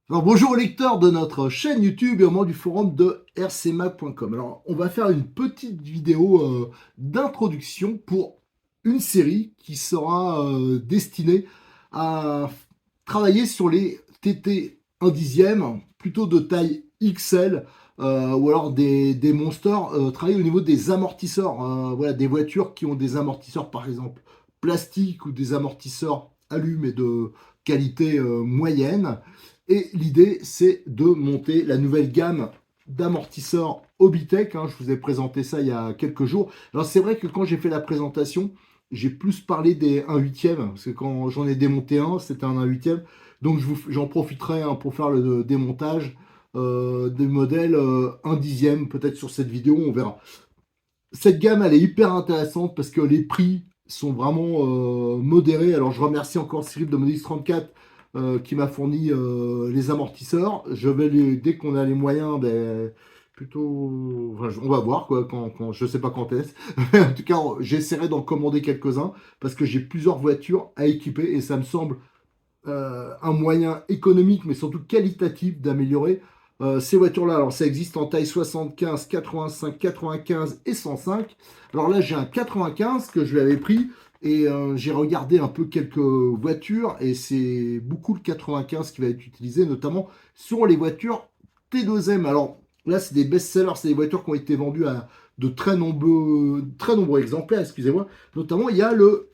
Alors, bonjour aux lecteurs de notre chaîne YouTube et au membre du forum de rcmag.com. Alors, on va faire une petite vidéo d'introduction pour une série qui sera destinée à travailler sur les TT 1 dixième, plutôt de taille XL, ou alors des monsters, travailler au niveau des amortisseurs. Voilà, des voitures qui ont des amortisseurs, par exemple, plastiques ou des amortisseurs alum et de qualité moyenne. Et l'idée, c'est de monter la nouvelle gamme d'amortisseurs Hobbytech. Hein. Je vous ai présenté ça il y a quelques jours. Alors c'est vrai que quand j'ai fait la présentation, j'ai plus parlé des 1 huitième, parce que quand j'en ai démonté un, c'était un 1 huitième. Donc j'en profiterai hein, pour faire le démontage des modèles 1 dixième, peut-être sur cette vidéo, on verra. Cette gamme, elle est hyper intéressante parce que les prix sont vraiment modérés. Alors, je remercie encore Cyril de Modix 34 qui m'a fourni les amortisseurs. Je vais dès qu'on a les moyens, ben, plutôt, enfin, on va voir quoi, je sais pas quand est-ce. En tout cas, j'essaierai d'en commander quelques-uns parce que j'ai plusieurs voitures à équiper et ça me semble un moyen économique, mais surtout qualitatif d'améliorer ces voitures-là. Alors, ça existe en taille 75, 85, 95 et 105. Alors là, j'ai un 95 que je lui avais pris et j'ai regardé un peu quelques voitures et c'est beaucoup le 95 qui va être utilisé, notamment sur les voitures T2M. Alors là, c'est des best-sellers, c'est des voitures qui ont été vendues à de très nombreux exemplaires, excusez-moi. Notamment, il y a le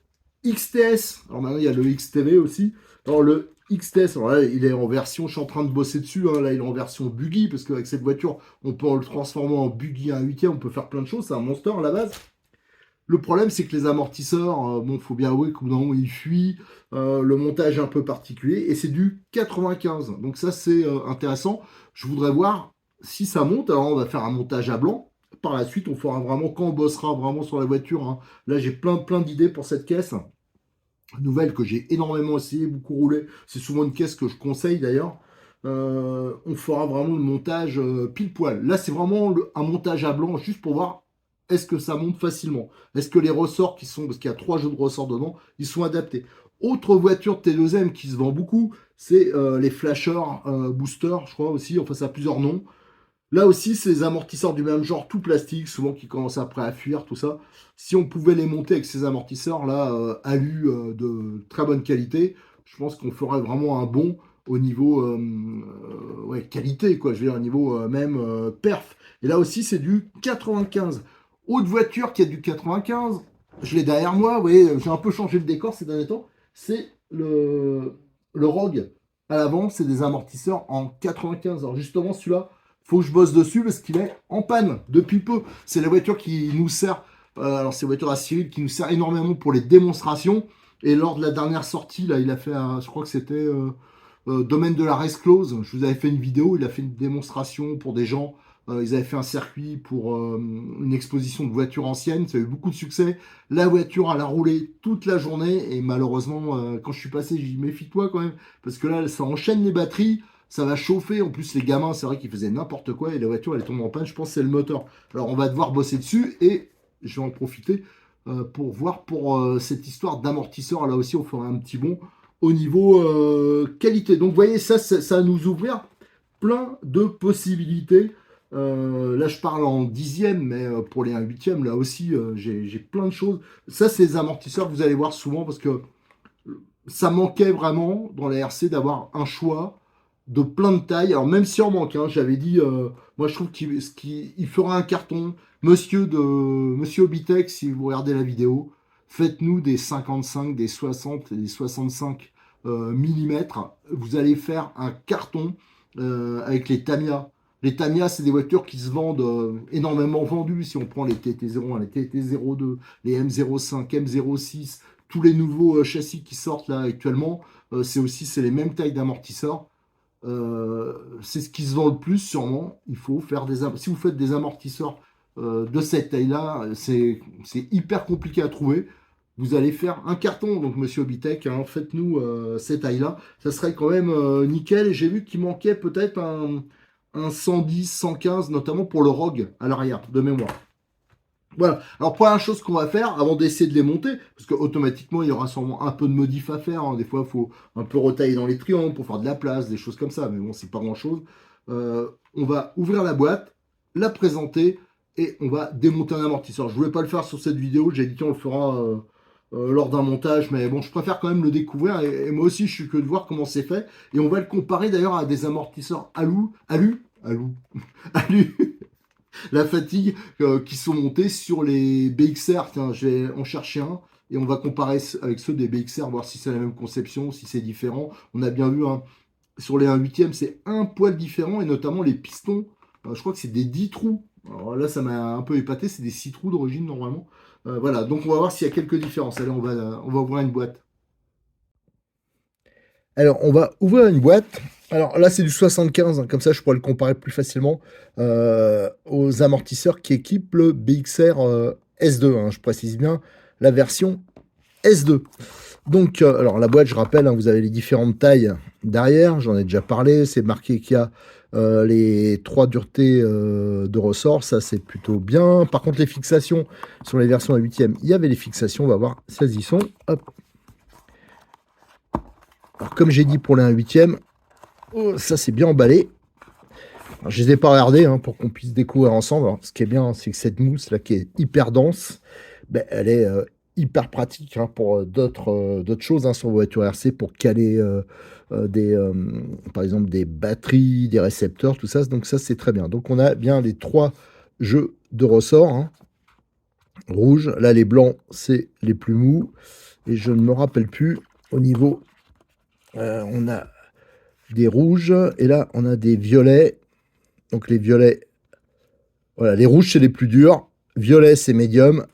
XTS. Alors maintenant, il y a le XTV aussi. Alors le XTS, alors là, il est en version, je suis en train de bosser dessus, hein, là il est en version buggy, parce qu'avec cette voiture, on peut le transformer en buggy à 1 huitième, on peut faire plein de choses, c'est un monster à la base. Le problème, c'est que les amortisseurs, bon, faut bien avouer qu'au bout d'un moment, ils fuient, le montage est un peu particulier, et c'est du 95. Donc ça, c'est intéressant. Je voudrais voir si ça monte. Alors, on va faire un montage à blanc. Par la suite, on fera vraiment, quand on bossera vraiment sur la voiture, hein. Là, j'ai plein d'idées pour cette caisse nouvelle que j'ai énormément essayé, beaucoup roulé. C'est souvent une caisse que je conseille d'ailleurs. On fera vraiment le montage pile poil. Là, c'est vraiment un montage à blanc juste pour voir est-ce que ça monte facilement. Est-ce que les ressorts qui sont, parce qu'il y a 3 jeux de ressorts dedans, ils sont adaptés. Autre voiture T2M qui se vend beaucoup, c'est les flashers booster, je crois aussi. Enfin, ça a plusieurs noms. Là aussi, c'est les amortisseurs du même genre, tout plastique, souvent qui commencent après à fuir, tout ça. Si on pouvait les monter avec ces amortisseurs-là, alu de très bonne qualité, je pense qu'on ferait vraiment un bond au niveau ouais, qualité, quoi. Je veux dire, au niveau même perf. Et là aussi, c'est du 95. Autre voiture qui a du 95, je l'ai derrière moi, vous voyez, j'ai un peu changé le décor ces derniers temps, c'est le Rogue. À l'avant, c'est des amortisseurs en 95. Alors justement, celui-là, faut que je bosse dessus parce qu'il est en panne depuis peu. C'est la voiture qui nous sert, alors c'est la voiture à Cyril qui nous sert énormément pour les démonstrations. Et lors de la dernière sortie, là, il a fait, je crois que c'était domaine de la race close. Je vous avais fait une vidéo, il a fait une démonstration pour des gens. Ils avaient fait un circuit pour une exposition de voitures anciennes. Ça a eu beaucoup de succès. La voiture, elle a roulé toute la journée. Et malheureusement, quand je suis passé, j'ai dit méfie-toi quand même. Parce que là, ça enchaîne les batteries. Ça va chauffer. En plus, les gamins, c'est vrai qu'ils faisaient n'importe quoi. Et la voiture, elle est tombée en panne. Je pense que c'est le moteur. Alors, on va devoir bosser dessus. Et je vais en profiter pour voir pour cette histoire d'amortisseur. Là aussi, on fera un petit bond au niveau qualité. Donc, vous voyez, ça va nous ouvrir plein de possibilités. Là, je parle en dixième, mais pour les 1 huitième, là aussi, j'ai plein de choses. Ça, c'est les amortisseurs que vous allez voir souvent parce que ça manquait vraiment dans la RC d'avoir un choix de plein de tailles. Alors, même si on manque, hein, j'avais dit, moi, je trouve qu'il fera un carton. Monsieur Obitech, si vous regardez la vidéo, faites-nous des 55, des 60 et des 65 millimètres. Vous allez faire un carton avec les Tamiya. Les Tamiya, c'est des voitures qui se vendent énormément vendues. Si on prend les TT01, les TT02, les M05, M06, tous les nouveaux châssis qui sortent là actuellement, c'est les mêmes tailles d'amortisseurs. C'est ce qui se vend le plus sûrement. Il faut faire si vous faites des amortisseurs de cette taille-là, c'est hyper compliqué à trouver. Vous allez faire un carton, donc Monsieur Obitech, hein, faites-nous cette taille-là. Ça serait quand même nickel. Et j'ai vu qu'il manquait peut-être un 110, 115, notamment pour le Rogue à l'arrière, de mémoire. Voilà. Alors, première chose qu'on va faire avant d'essayer de les monter, parce qu'automatiquement, il y aura sûrement un peu de modif à faire, hein. Des fois, il faut un peu retailler dans les triangles pour faire de la place, des choses comme ça. Mais bon, c'est pas grand-chose. On va ouvrir la boîte, la présenter et on va démonter un amortisseur. Je voulais pas le faire sur cette vidéo. J'ai dit qu'on le fera lors d'un montage. Mais bon, je préfère quand même le découvrir. Et moi aussi, je suis que de voir comment c'est fait. Et on va le comparer d'ailleurs à des amortisseurs alu, la fatigue qui sont montés sur les BXR. Tiens, je vais en chercher un et on va comparer avec ceux des BXR, voir si c'est la même conception, si c'est différent. On a bien vu, hein, sur les 1/8, c'est un poil différent et notamment les pistons. Je crois que c'est des 10 trous. Alors là, ça m'a un peu épaté, c'est des 6 trous d'origine normalement. Voilà, donc on va voir s'il y a quelques différences. Allez, on va ouvrir une boîte. Alors, on va ouvrir une boîte. Alors là, c'est du 75, hein, comme ça, je pourrais le comparer plus facilement aux amortisseurs qui équipent le BXR S2, hein, je précise bien la version S2. Donc, alors la boîte, je rappelle, hein, vous avez les différentes tailles derrière, j'en ai déjà parlé, c'est marqué qu'il y a les 3 duretés de ressort, ça c'est plutôt bien. Par contre, les fixations, sur les versions à 8e, il y avait les fixations, on va voir si elles y sont. Hop. Alors, comme j'ai dit pour les 1/8e, oh, ça c'est bien emballé. Alors, je les ai pas regardés hein, pour qu'on puisse découvrir ensemble. Alors, ce qui est bien, c'est que cette mousse là qui est hyper dense, ben, elle est hyper pratique hein, pour d'autres choses hein, sur vos voitures RC pour caler par exemple des batteries, des récepteurs, tout ça. Donc ça c'est très bien. Donc on a bien les 3 jeux de ressorts hein, rouges. Là les blancs c'est les plus mous et je ne me rappelle plus au niveau. On a des rouges et là on a des violets. Donc les violets, voilà, les rouges c'est les plus durs, violets c'est médium,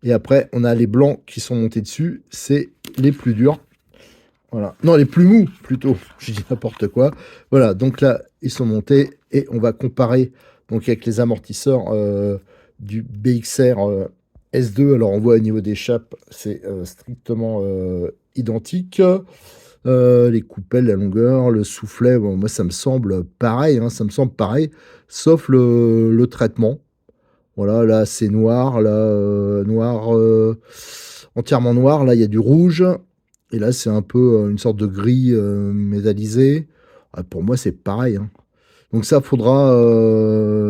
et après on a les blancs qui sont montés dessus, c'est les plus durs. Voilà. Non, les plus mous plutôt, je dis n'importe quoi. Voilà, donc là ils sont montés et on va comparer donc avec les amortisseurs du BXR S2. Alors on voit au niveau des chapes, c'est strictement identique. Les coupelles, la longueur, le soufflet, bon, moi ça me semble pareil, hein, ça me semble pareil, sauf le traitement. Voilà, là c'est noir, là noir, entièrement noir, là il y a du rouge, et là c'est un peu une sorte de gris métallisé. Ah, pour moi c'est pareil, hein. Donc ça faudra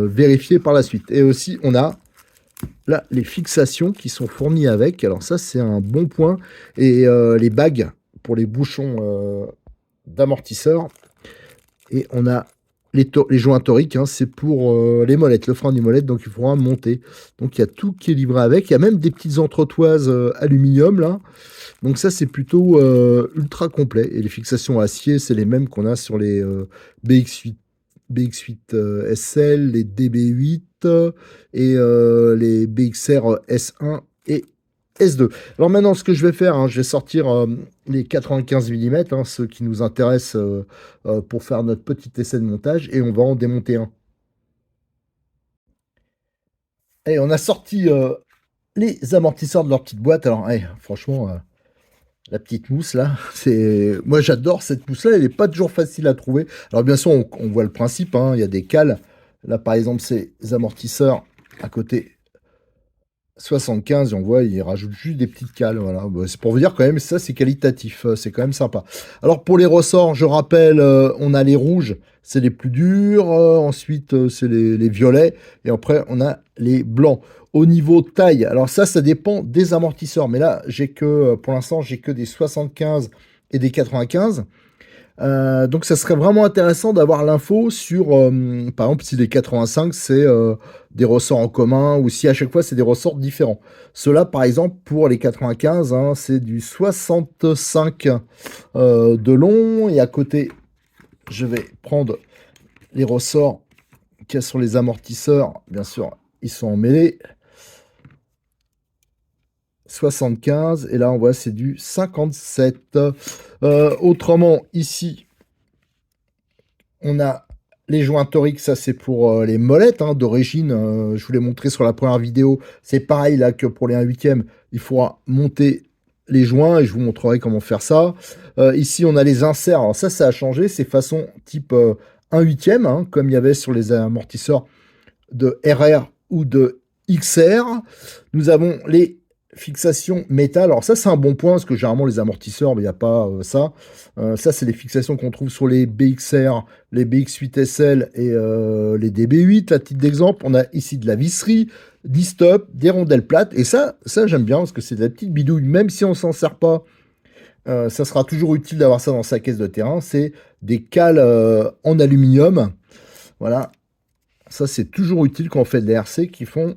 vérifier par la suite. Et aussi on a là les fixations qui sont fournies avec, alors ça c'est un bon point, et les bagues pour les bouchons d'amortisseur. Et on a les joints toriques, hein, c'est pour les molettes, le frein du molette, donc il faudra monter. Donc il y a tout qui est livré avec. Il y a même des petites entretoises aluminium là. Donc ça c'est plutôt ultra complet. Et les fixations acier, c'est les mêmes qu'on a sur les BX8 SL, les DB8 et les BXR S1 et S2. Alors maintenant, ce que je vais faire, hein, je vais sortir les 95 mm, hein, ceux qui nous intéressent pour faire notre petit essai de montage, et on va en démonter un. Et on a sorti les amortisseurs de leur petite boîte. Alors, franchement, la petite mousse là, c'est, moi j'adore cette mousse là. Elle n'est pas toujours facile à trouver. Alors bien sûr, on voit le principe, hein, il y a des cales. Là, par exemple, ces amortisseurs à côté 75, et on voit, il rajoute juste des petites cales. Voilà. Bah, c'est pour vous dire quand même, ça c'est qualitatif, c'est quand même sympa. Alors pour les ressorts, je rappelle, on a les rouges, c'est les plus durs. Ensuite, c'est les violets. Et après, on a les blancs. Au niveau taille, alors ça dépend des amortisseurs. Mais là, pour l'instant, j'ai que des 75 et des 95. Donc ça serait vraiment intéressant d'avoir l'info sur, par exemple, si les 85, c'est des ressorts en commun, ou si à chaque fois, c'est des ressorts différents. Cela, par exemple, pour les 95, hein, c'est du 65 de long, et à côté, je vais prendre les ressorts qu'il y a sur les amortisseurs. Bien sûr, ils sont emmêlés. 75, et là, on voit, c'est du 57. Autrement, ici, on a les joints toriques, ça c'est pour les molettes hein, d'origine. Je vous l'ai montré sur la première vidéo. C'est pareil là que pour les 1/8e. Il faudra monter les joints et je vous montrerai comment faire ça. Ici, on a les inserts. Alors ça a changé. C'est façon type 1/8e, hein, comme il y avait sur les amortisseurs de RR ou de XR. Nous avons les fixations métal. Alors ça, c'est un bon point, parce que généralement, les amortisseurs, il n'y a pas ça. Ça, c'est les fixations qu'on trouve sur les BXR, les BX8SL et les DB8. À titre d'exemple, on a ici de la visserie, des stops, des rondelles plates. Et ça j'aime bien, parce que c'est de la petite bidouille. Même si on s'en sert pas, ça sera toujours utile d'avoir ça dans sa caisse de terrain. C'est des cales en aluminium. Voilà. Ça, c'est toujours utile quand on fait de l'RC qui font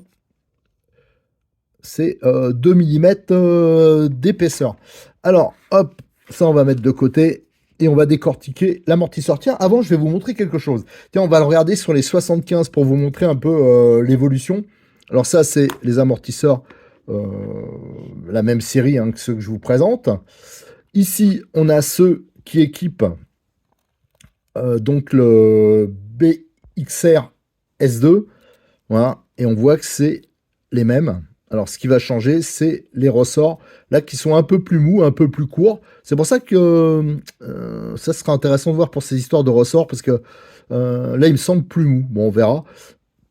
c'est 2 mm d'épaisseur. Alors, hop, ça on va mettre de côté et on va décortiquer l'amortisseur. Tiens, avant, je vais vous montrer quelque chose. Tiens, on va le regarder sur les 75 pour vous montrer un peu l'évolution. Alors ça, c'est les amortisseurs, la même série que ceux que je vous présente. Ici, on a ceux qui équipent donc le BXR S2. Voilà, et on voit que c'est les mêmes. Alors, ce qui va changer, c'est les ressorts, là, qui sont un peu plus mous, un peu plus courts. C'est pour ça que ça sera intéressant de voir pour ces histoires de ressorts, parce que là, il me semble plus mou. Bon, on verra.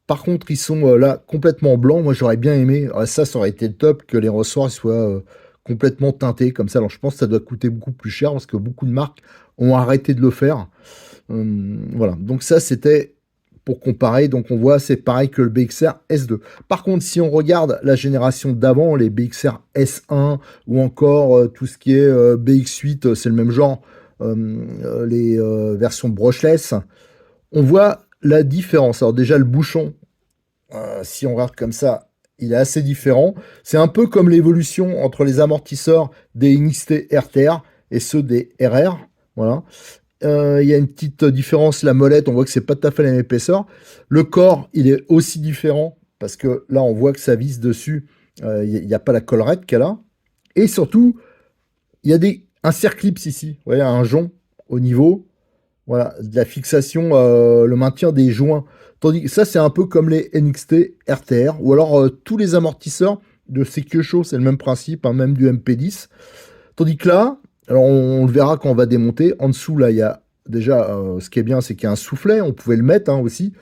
Par contre, ils sont là complètement blancs. Moi, j'aurais bien aimé, ça aurait été le top, que les ressorts soient complètement teintés comme ça. Alors, je pense que ça doit coûter beaucoup plus cher, parce que beaucoup de marques ont arrêté de le faire. Voilà, donc ça, c'était pour comparer, donc on voit c'est pareil que le BXR S2. Par contre, si on regarde la génération d'avant, les BXR S1 ou encore tout ce qui est BX8, c'est le même genre, les versions brushless, on voit la différence. Alors déjà le bouchon, si on regarde comme ça, il est assez différent. C'est un peu comme l'évolution entre les amortisseurs des NXT RTR et ceux des RR. Voilà. Il y a une petite différence, la molette, on voit que c'est pas tout à fait la même épaisseur. Le corps, il est aussi différent, parce que là, on voit que ça visse dessus, il n'y a pas la collerette qu'elle a. Et surtout, il y a un circlips ici, vous voyez, un jonc au niveau, voilà, de la fixation, le maintien des joints. Tandis que ça, c'est un peu comme les NXT RTR, ou alors tous les amortisseurs de ces Kyosho, c'est le même principe, même du MP10. Tandis que là, alors on le verra quand on va démonter. En dessous, là, il y a déjà, ce qui est bien, c'est qu'il y a un soufflet. On pouvait le mettre aussi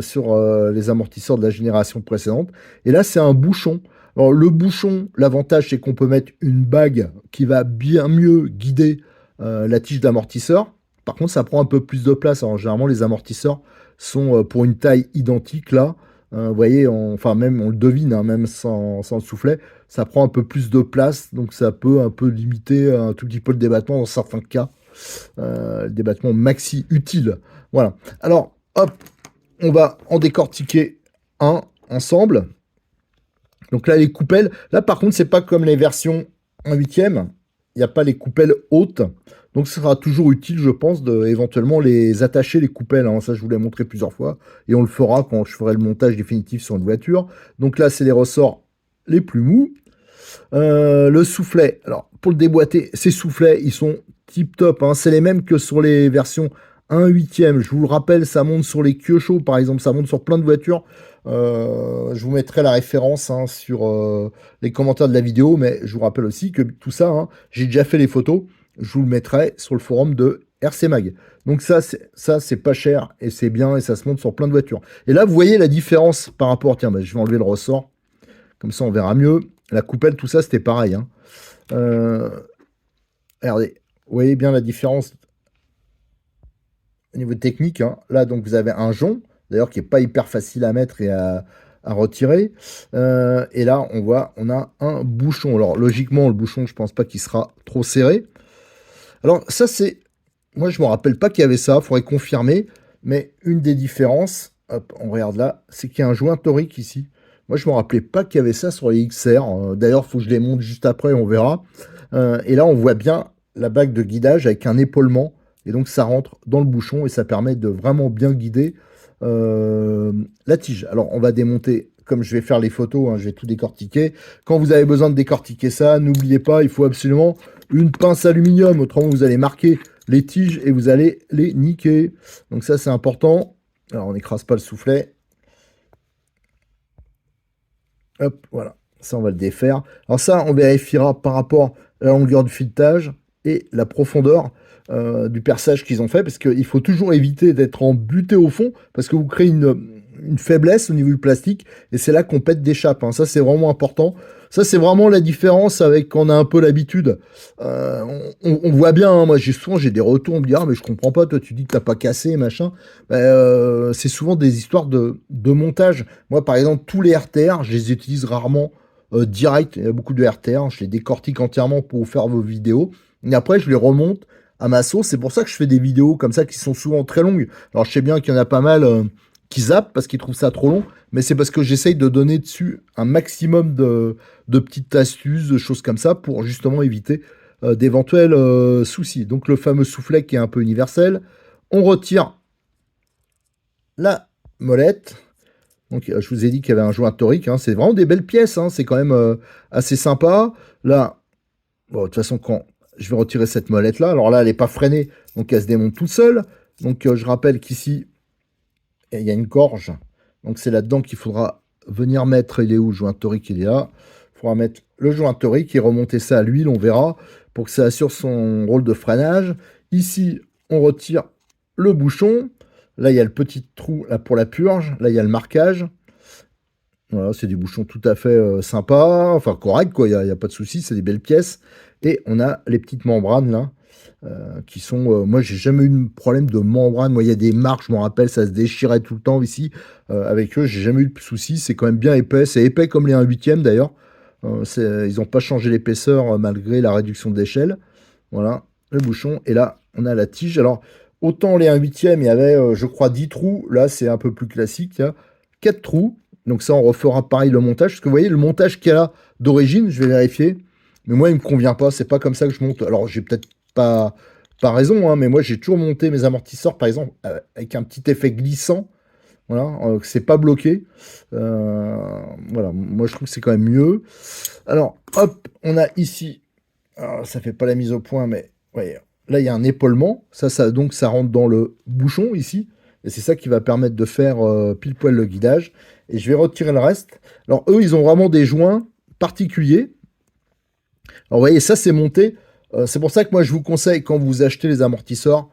sur les amortisseurs de la génération précédente. Et là, c'est un bouchon. Alors le bouchon, l'avantage, c'est qu'on peut mettre une bague qui va bien mieux guider la tige d'amortisseur. Par contre, ça prend un peu plus de place. Alors généralement, les amortisseurs sont pour une taille identique là. Vous voyez, enfin même on le devine, même sans le soufflet, ça prend un peu plus de place, donc ça peut un peu limiter un tout petit peu le débattement dans certains cas, le débattement maxi utile. Voilà. Alors, hop, on va en décortiquer un ensemble. Donc là, les coupelles, là par contre, c'est pas comme les versions 1/8, il n'y a pas les coupelles hautes. Donc ce sera toujours utile, je pense, de éventuellement les attacher, les coupelles. Ça, je vous l'ai montré plusieurs fois. Et on le fera quand je ferai le montage définitif sur une voiture. Donc là, c'est les ressorts les plus mous. Le soufflet, alors pour le déboîter, ces soufflets, ils sont tip top. C'est les mêmes que sur les versions 1/8. Je vous le rappelle, ça monte sur les Kyosho, par exemple. Ça monte sur plein de voitures. Je vous mettrai la référence sur les commentaires de la vidéo. Mais je vous rappelle aussi que tout ça, j'ai déjà fait les photos. Je vous le mettrai sur le forum de RC Mag. Donc ça, c'est pas cher et c'est bien et ça se monte sur plein de voitures. Et là, vous voyez la différence par rapport... Tiens, je vais enlever le ressort. Comme ça, on verra mieux. La coupelle, tout ça, c'était pareil. Regardez, vous voyez bien la différence au niveau technique. Là, donc, vous avez un jonc, d'ailleurs, qui n'est pas hyper facile à mettre et à retirer. Et là, on a un bouchon. Alors, logiquement, le bouchon, je pense pas qu'il sera trop serré. Alors, ça, c'est... Moi, je me rappelle pas qu'il y avait ça. Il faudrait confirmer. Mais une des différences, hop, on regarde là, c'est qu'il y a un joint torique ici. Moi, je me rappelais pas qu'il y avait ça sur les XR. D'ailleurs, il faut que je les monte juste après, on verra. Et là, on voit bien la bague de guidage avec un épaulement. Et donc, ça rentre dans le bouchon et ça permet de vraiment bien guider la tige. Alors, on va démonter, comme je vais faire les photos, je vais tout décortiquer. Quand vous avez besoin de décortiquer ça, n'oubliez pas, il faut absolument une pince aluminium. Autrement, vous allez marquer les tiges et vous allez les niquer. Donc ça, c'est important. Alors, on n'écrase pas le soufflet. Hop, voilà. Ça, on va le défaire. Alors ça, on vérifiera par rapport à la longueur du filetage et la profondeur du perçage qu'ils ont fait, parce qu'il faut toujours éviter d'être embuté au fond, parce que vous créez une faiblesse au niveau du plastique, et c'est là qu'on pète des chapes, hein. Ça, c'est vraiment important. Ça, c'est vraiment la différence avec quand on a un peu l'habitude. On voit bien, hein, moi, souvent, j'ai des retours, on me dit, ah, mais je comprends pas, toi, tu dis que t'as pas cassé, machin. C'est souvent des histoires de montage. Moi, par exemple, tous les RTR, je les utilise rarement direct. Il y a beaucoup de RTR, je les décortique entièrement pour vous faire vos vidéos. Et après, je les remonte à ma sauce. C'est pour ça que je fais des vidéos comme ça qui sont souvent très longues. Alors, je sais bien qu'il y en a pas mal qui zappent parce qu'ils trouvent ça trop long, mais c'est parce que j'essaye de donner dessus un maximum de petites astuces, de choses comme ça pour justement éviter d'éventuels soucis. Donc, le fameux soufflet qui est un peu universel. On retire la molette. Donc, je vous ai dit qu'il y avait un joint torique, hein. C'est vraiment des belles pièces, hein. C'est quand même assez sympa. Là, bon, de toute façon, quand je vais retirer cette molette-là, alors là, elle n'est pas freinée, donc elle se démonte toute seule. Donc, je rappelle qu'ici, il y a une gorge. Donc, c'est là-dedans qu'il faudra venir mettre. Il est où, le joint torique? Il est là. Il faudra mettre le joint torique et remonter ça à l'huile, on verra, pour que ça assure son rôle de freinage. Ici, on retire le bouchon. Là, il y a le petit trou là, pour la purge. Là, il y a le marquage. Voilà, c'est des bouchons tout à fait sympas, enfin corrects, quoi, il n'y a pas de souci, c'est des belles pièces. Et on a les petites membranes là, qui sont... moi, j'ai jamais eu de problème de membrane. Moi, il y a des marques, je m'en rappelle, ça se déchirait tout le temps ici. Avec eux, j'ai jamais eu de souci, c'est quand même bien épais. C'est épais comme les 1/8 d'ailleurs. Ils n'ont pas changé l'épaisseur malgré la réduction d'échelle. Voilà, le bouchon. Et là, on a la tige. Alors, autant les 1/8, il y avait, je crois, 10 trous. Là, c'est un peu plus classique. Il y a 4 trous. Donc ça, on refera pareil le montage. Parce que vous voyez, le montage qu'il y a là d'origine, je vais vérifier. Mais moi, il me convient pas. C'est pas comme ça que je monte. Alors, j'ai peut-être pas raison, hein, mais moi, j'ai toujours monté mes amortisseurs, par exemple, avec un petit effet glissant. Voilà, que c'est pas bloqué. Voilà, moi, je trouve que c'est quand même mieux. Alors, hop, on a ici... Alors, ça fait pas la mise au point, mais ouais, là, il y a un épaulement. Donc, ça rentre dans le bouchon ici. Et c'est ça qui va permettre de faire pile poil le guidage. Et je vais retirer le reste. Alors, eux, ils ont vraiment des joints particuliers. Alors, vous voyez, ça, c'est monté. C'est pour ça que moi, je vous conseille, quand vous achetez les amortisseurs,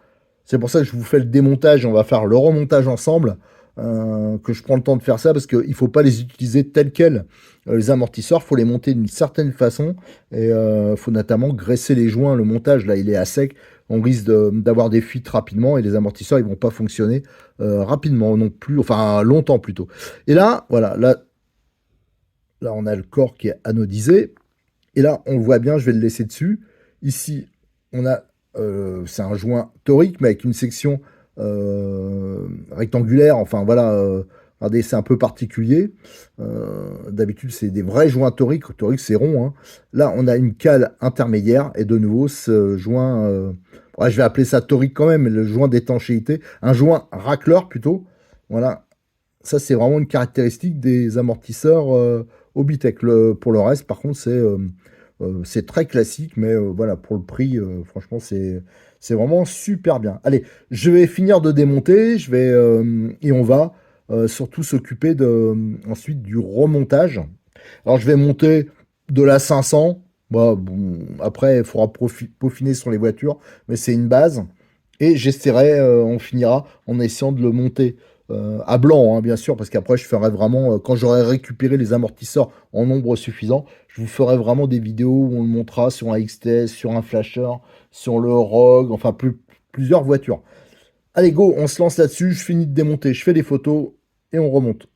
c'est pour ça que je vous fais le démontage et on va faire le remontage ensemble, que je prends le temps de faire ça, parce qu'il ne faut pas les utiliser tels quels. Les amortisseurs, il faut les monter d'une certaine façon, et il faut notamment graisser les joints. Le montage, là, il est à sec, on risque d'avoir des fuites rapidement, et les amortisseurs, ils vont pas fonctionner rapidement non plus, enfin longtemps plutôt. Et là, voilà, là on a le corps qui est anodisé, et là, on le voit bien, je vais le laisser dessus. Ici, on a, c'est un joint torique, mais avec une section rectangulaire. Enfin, voilà, regardez, c'est un peu particulier. D'habitude, c'est des vrais joints toriques. Torique, c'est rond, hein. Là, on a une cale intermédiaire, et de nouveau, ce joint... ouais, je vais appeler ça torique quand même, mais le joint d'étanchéité. Un joint racleur, plutôt. Voilà. Ça, c'est vraiment une caractéristique des amortisseurs Obitech. Pour le reste, par contre, c'est très classique, mais voilà, pour le prix, franchement, c'est vraiment super bien. Allez, je vais finir de démonter, et on va surtout s'occuper ensuite du remontage. Alors, je vais monter de la 500. Bah, bon, après, il faudra peaufiner sur les voitures, mais c'est une base. Et j'essaierai, on finira en essayant de le monter à blanc, hein, bien sûr, parce qu'après, je ferai vraiment, quand j'aurai récupéré les amortisseurs en nombre suffisant, je vous ferai vraiment des vidéos où on le montrera sur un XTS, sur un Flasher, sur le Rogue, enfin plusieurs voitures. Allez, go, on se lance là-dessus, je finis de démonter, je fais des photos et on remonte.